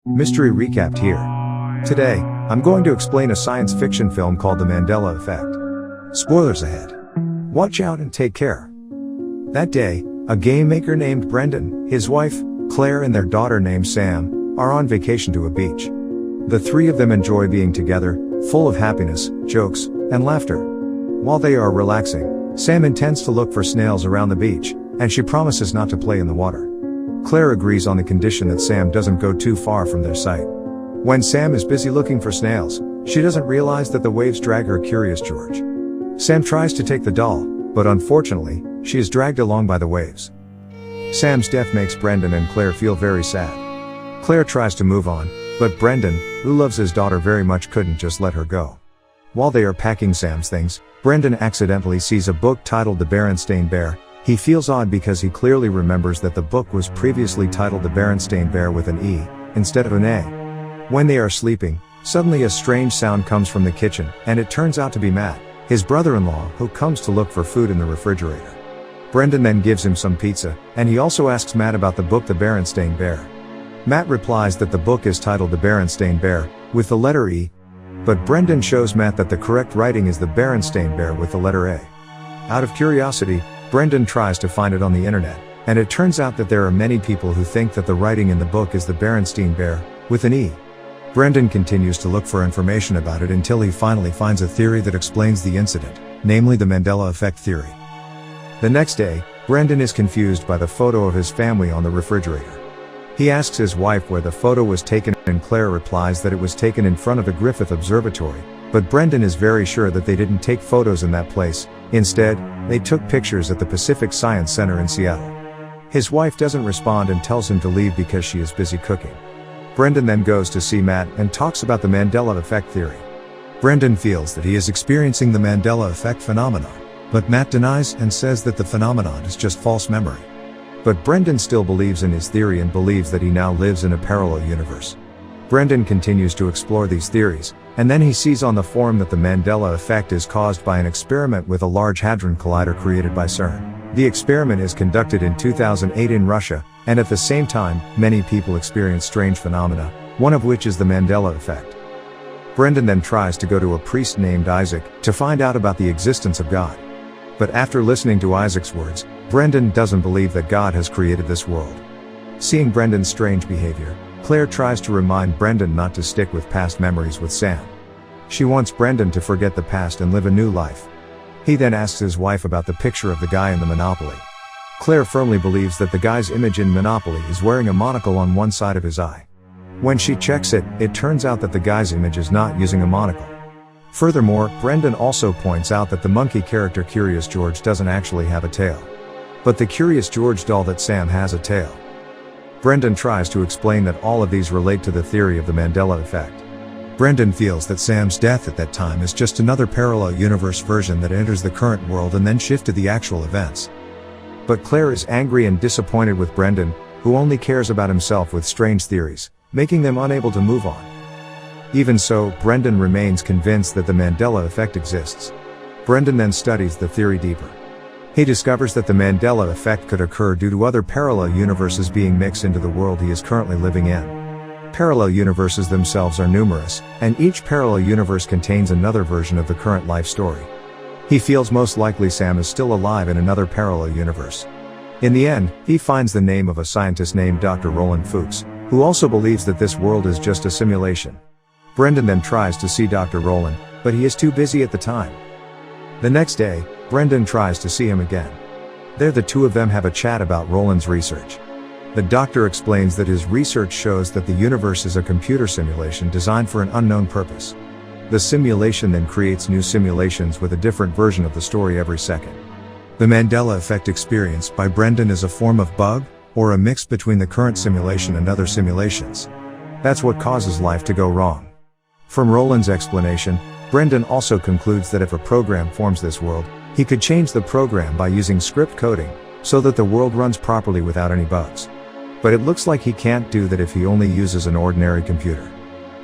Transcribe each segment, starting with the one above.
Mystery recapped here. Today, I'm going to explain a science fiction film called The Mandela Effect. Spoilers ahead. Watch out and take care. That day, a game maker named Brendan, his wife, Claire and their daughter named Sam, are on vacation to a beach. The three of them enjoy being together, full of happiness, jokes, and laughter. While they are relaxing, Sam intends to look for snails around the beach, and she promises not to play in the water. Claire agrees on the condition that Sam doesn't go too far from their sight. When Sam is busy looking for snails, she doesn't realize that the waves drag her Curious George. Sam tries to take the doll, but unfortunately, she is dragged along by the waves. Sam's death makes Brendan and Claire feel very sad. Claire tries to move on, but Brendan, who loves his daughter very much, couldn't just let her go. While they are packing Sam's things, Brendan accidentally sees a book titled The Berenstain Bear. He feels odd because he clearly remembers that the book was previously titled The Berenstain Bear with an E, instead of an A. When they are sleeping, suddenly a strange sound comes from the kitchen, and it turns out to be Matt, his brother-in-law, who comes to look for food in the refrigerator. Brendan then gives him some pizza, and he also asks Matt about the book The Berenstain Bear. Matt replies that the book is titled The Berenstain Bear, with the letter E, but Brendan shows Matt that the correct writing is The Berenstain Bear with the letter A. Out of curiosity, Brendan tries to find it on the internet, and it turns out that there are many people who think that the writing in the book is The Berenstain Bear, with an E. Brendan continues to look for information about it until he finally finds a theory that explains the incident, namely the Mandela Effect theory. The next day, Brendan is confused by the photo of his family on the refrigerator. He asks his wife where the photo was taken, and Claire replies that it was taken in front of the Griffith Observatory, but Brendan is very sure that they didn't take photos in that place. Instead, they took pictures at the Pacific Science Center in Seattle. His wife doesn't respond and tells him to leave because she is busy cooking. Brendan then goes to see Matt and talks about the Mandela Effect theory. Brendan feels that he is experiencing the Mandela Effect phenomenon, but Matt denies and says that the phenomenon is just false memory. But Brendan still believes in his theory and believes that he now lives in a parallel universe. Brendan continues to explore these theories, and then he sees on the forum that the Mandela Effect is caused by an experiment with a Large Hadron Collider created by CERN. The experiment is conducted in 2008 in Russia, and at the same time, many people experience strange phenomena, one of which is the Mandela Effect. Brendan then tries to go to a priest named Isaac to find out about the existence of God. But after listening to Isaac's words, Brendan doesn't believe that God has created this world. Seeing Brendan's strange behavior, Claire tries to remind Brendan not to stick with past memories with Sam. She wants Brendan to forget the past and live a new life. He then asks his wife about the picture of the guy in the Monopoly. Claire firmly believes that the guy's image in Monopoly is wearing a monocle on one side of his eye. When she checks it, it turns out that the guy's image is not using a monocle. Furthermore, Brendan also points out that the monkey character Curious George doesn't actually have a tail. But the Curious George doll that Sam has a tail. Brendan tries to explain that all of these relate to the theory of the Mandela Effect. Brendan feels that Sam's death at that time is just another parallel universe version that enters the current world and then shifts to the actual events. But Claire is angry and disappointed with Brendan, who only cares about himself with strange theories, making them unable to move on. Even so, Brendan remains convinced that the Mandela Effect exists. Brendan then studies the theory deeper. He discovers that the Mandela Effect could occur due to other parallel universes being mixed into the world he is currently living in. Parallel universes themselves are numerous, and each parallel universe contains another version of the current life story. He feels most likely Sam is still alive in another parallel universe. In the end, he finds the name of a scientist named Dr. Roland Fuchs, who also believes that this world is just a simulation. Brendan then tries to see Dr. Roland, but he is too busy at the time. The next day, Brendan tries to see him again. There the two of them have a chat about Roland's research. The doctor explains that his research shows that the universe is a computer simulation designed for an unknown purpose. The simulation then creates new simulations with a different version of the story every second. The Mandela Effect experienced by Brendan is a form of bug, or a mix between the current simulation and other simulations. That's what causes life to go wrong. From Roland's explanation, Brendan also concludes that if a program forms this world, he could change the program by using script coding, so that the world runs properly without any bugs. But it looks like he can't do that if he only uses an ordinary computer.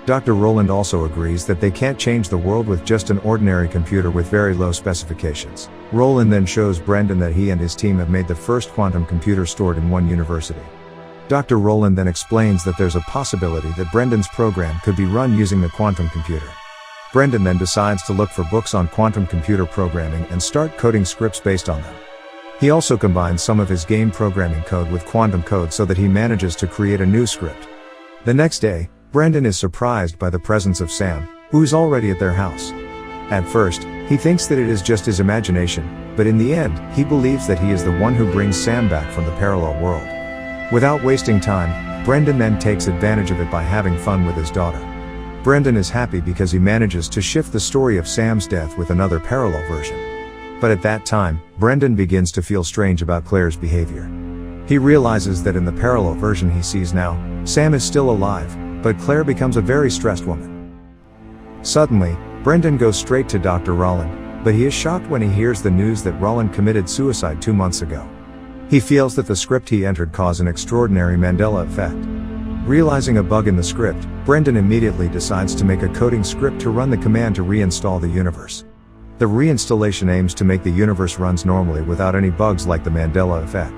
Dr. Roland also agrees that they can't change the world with just an ordinary computer with very low specifications. Roland then shows Brendan that he and his team have made the first quantum computer stored in one university. Dr. Rowland then explains that there's a possibility that Brendan's program could be run using the quantum computer. Brendan then decides to look for books on quantum computer programming and start coding scripts based on them. He also combines some of his game programming code with quantum code so that he manages to create a new script. The next day, Brendan is surprised by the presence of Sam, who is already at their house. At first, he thinks that it is just his imagination, but in the end, he believes that he is the one who brings Sam back from the parallel world. Without wasting time, Brendan then takes advantage of it by having fun with his daughter. Brendan is happy because he manages to shift the story of Sam's death with another parallel version. But at that time, Brendan begins to feel strange about Claire's behavior. He realizes that in the parallel version he sees now, Sam is still alive, but Claire becomes a very stressed woman. Suddenly, Brendan goes straight to Dr. Rowland, but he is shocked when he hears the news that Rowland committed suicide 2 months ago. He feels that the script he entered caused an extraordinary Mandela effect. Realizing a bug in the script, Brendan immediately decides to make a coding script to run the command to reinstall the universe. The reinstallation aims to make the universe runs normally without any bugs like the Mandela effect.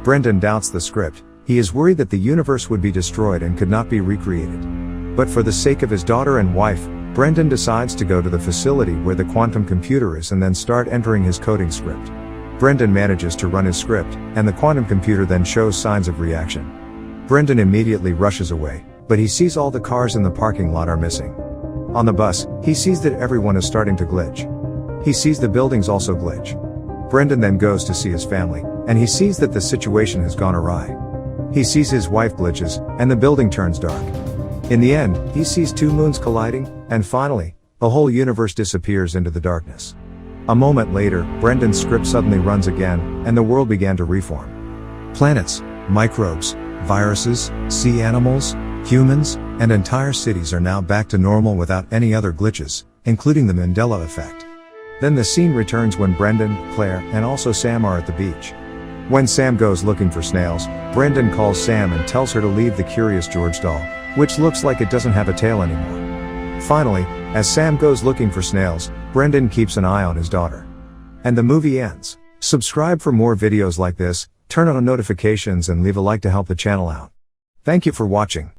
Brendan doubts the script. He is worried that the universe would be destroyed and could not be recreated. But for the sake of his daughter and wife, Brendan decides to go to the facility where the quantum computer is and then start entering his coding script. Brendan manages to run his script, and the quantum computer then shows signs of reaction. Brendan immediately rushes away, but he sees all the cars in the parking lot are missing. On the bus, he sees that everyone is starting to glitch. He sees the buildings also glitch. Brendan then goes to see his family, and he sees that the situation has gone awry. He sees his wife glitches, and the building turns dark. In the end, he sees 2 moons colliding, and finally, the whole universe disappears into the darkness. A moment later, Brendan's script suddenly runs again, and the world began to reform. Planets, microbes, viruses, sea animals, humans, and entire cities are now back to normal without any other glitches, including the Mandela effect. Then the scene returns when Brendan, Claire, and also Sam are at the beach. When Sam goes looking for snails, Brendan calls Sam and tells her to leave the Curious George doll, which looks like it doesn't have a tail anymore. Finally, as Sam goes looking for snails, Brendan keeps an eye on his daughter. And the movie ends. Subscribe for more videos like this, turn on notifications and leave a like to help the channel out. Thank you for watching.